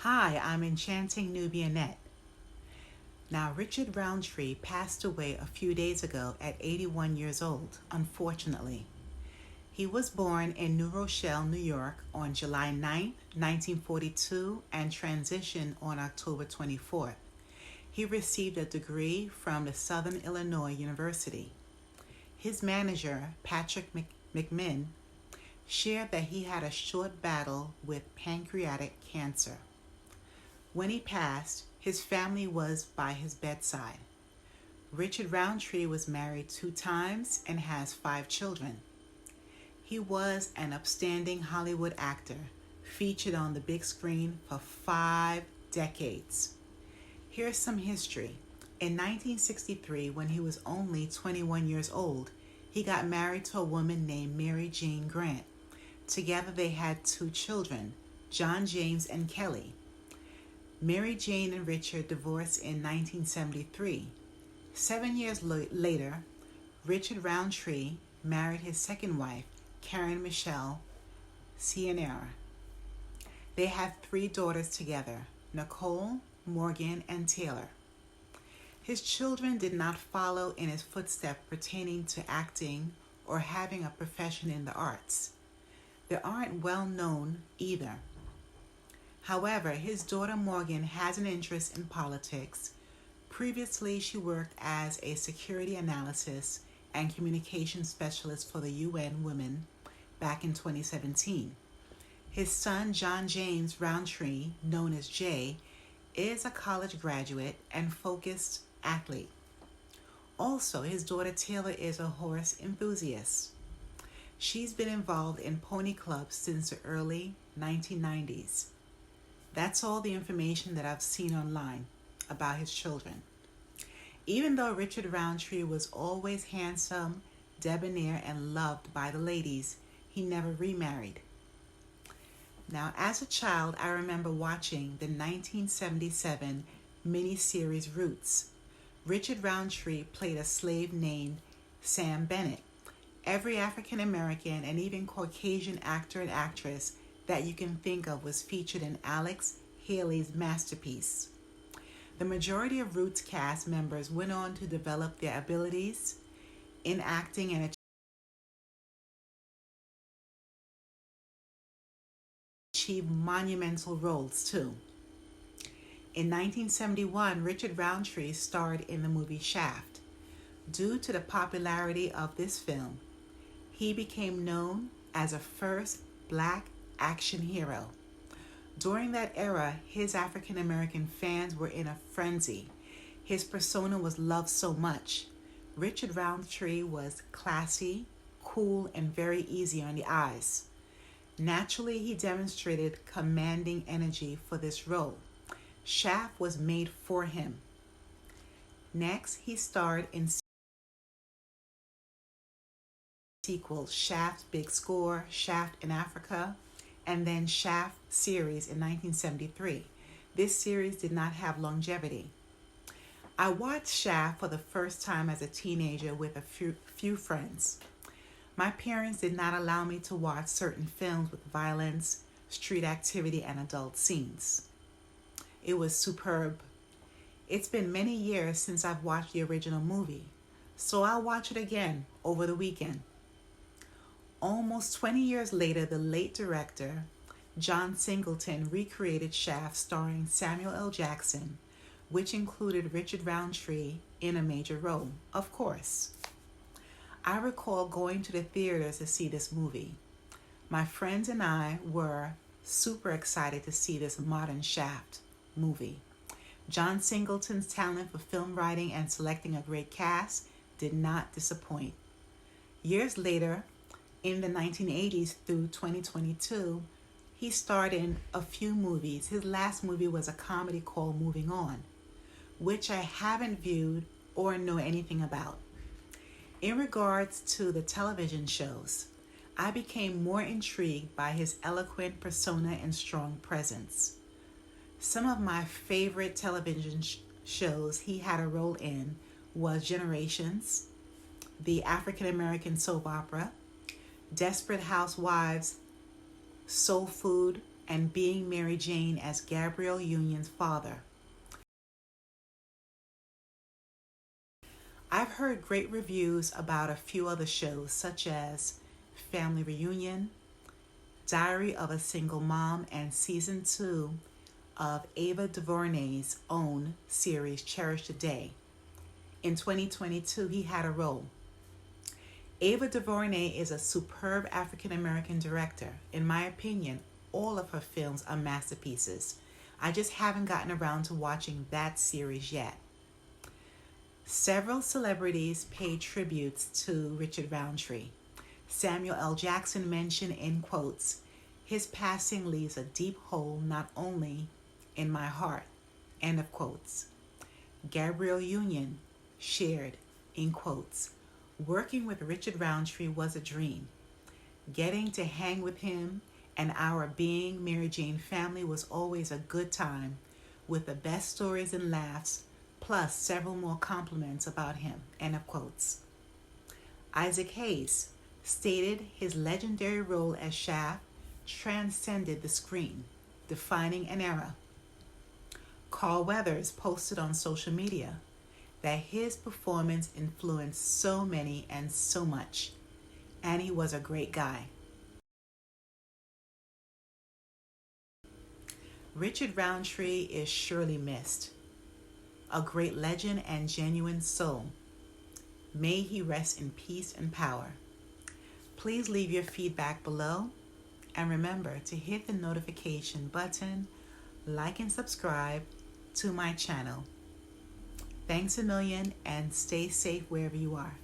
Hi, I'm Enchanting Nubianette. Now, Richard Roundtree passed away a few days ago at 81 years old, unfortunately. He was born in New Rochelle, New York on July 9, 1942 and transitioned on October 24th. He received a degree from the Southern Illinois University. His manager, Patrick McMinn, shared that he had a short battle with pancreatic cancer. When he passed, his family was by his bedside. Richard Roundtree was married 2 times and has 5 children. He was an upstanding Hollywood actor, featured on the big screen for 5 decades. Here's some history. In 1963, when he was only 21 years old, he got married to a woman named Mary Jean Grant. Together they had 2 children, John James and Kelly. Mary Jane and Richard divorced in 1973. 7 years later, Richard Roundtree married his second wife, Karen Michelle Cianera. They had 3 daughters together, Nicole, Morgan, and Taylor. His children did not follow in his footsteps pertaining to acting or having a profession in the arts. They aren't well known either. However, his daughter Morgan has an interest in politics. Previously, she worked as a security analysis and communication specialist for the UN Women back in 2017. His son, John James Roundtree, known as Jay, is a college graduate and focused athlete. Also, his daughter Taylor is a horse enthusiast. She's been involved in pony clubs since the early 1990s. That's all the information that I've seen online about his children. Even though Richard Roundtree was always handsome, debonair, and loved by the ladies, he never remarried. Now, as a child, I remember watching the 1977 miniseries Roots. Richard Roundtree played a slave named Sam Bennett. Every African American and even Caucasian actor and actress that you can think of was featured in Alex Haley's masterpiece. The majority of Roots cast members went on to develop their abilities in acting and achieve monumental roles too. In 1971, Richard Roundtree starred in the movie Shaft. Due to the popularity of this film, he became known as a first black action hero. During that era, his African American fans were in a frenzy. His persona was loved so much. Richard Roundtree was classy, cool, and very easy on the eyes. Naturally, he demonstrated commanding energy for this role. Shaft was made for him. Next, he starred in sequels Shaft Big Score, Shaft in Africa, and then Shaft series in 1973. This series did not have longevity. I watched Shaft for the first time as a teenager with a few friends. My parents did not allow me to watch certain films with violence, street activity, and adult scenes. It was superb. It's been many years since I've watched the original movie, so I'll watch it again over the weekend. Almost 20 years later, the late director, John Singleton, recreated Shaft starring Samuel L. Jackson, which included Richard Roundtree in a major role, of course. I recall going to the theaters to see this movie. My friends and I were super excited to see this modern Shaft movie. John Singleton's talent for film writing and selecting a great cast did not disappoint. Years later, in the 1980s through 2022, he starred in a few movies. His last movie was a comedy called Moving On, which I haven't viewed or know anything about. In regards to the television shows, I became more intrigued by his eloquent persona and strong presence. Some of my favorite television shows he had a role in was Generations, the African American soap opera, Desperate Housewives, Soul Food, and being Mary Jane as Gabrielle Union's father. I've heard great reviews about a few other shows such as Family Reunion, Diary of a Single Mom, and Season 2 of Ava DuVernay's own series Cherish the Day. In 2022, he had a role. Ava DuVernay is a superb African American director. In my opinion, all of her films are masterpieces. I just haven't gotten around to watching that series yet. Several celebrities paid tributes to Richard Roundtree. Samuel L. Jackson mentioned in quotes, "His passing leaves a deep hole not only in my heart," end of quotes. Gabrielle Union shared in quotes, "Working with Richard Roundtree was a dream. Getting to hang with him and our Being Mary Jane family was always a good time, with the best stories and laughs, plus several more compliments about him," end of quotes. Isaac Hayes stated his legendary role as Shaft transcended the screen, defining an era. Carl Weathers posted on social media that his performance influenced so many and so much, and he was a great guy. Richard Roundtree is surely missed. A great legend and genuine soul. May he rest in peace and power. Please leave your feedback below, and remember to hit the notification button, like and subscribe to my channel. Thanks a million, and stay safe wherever you are.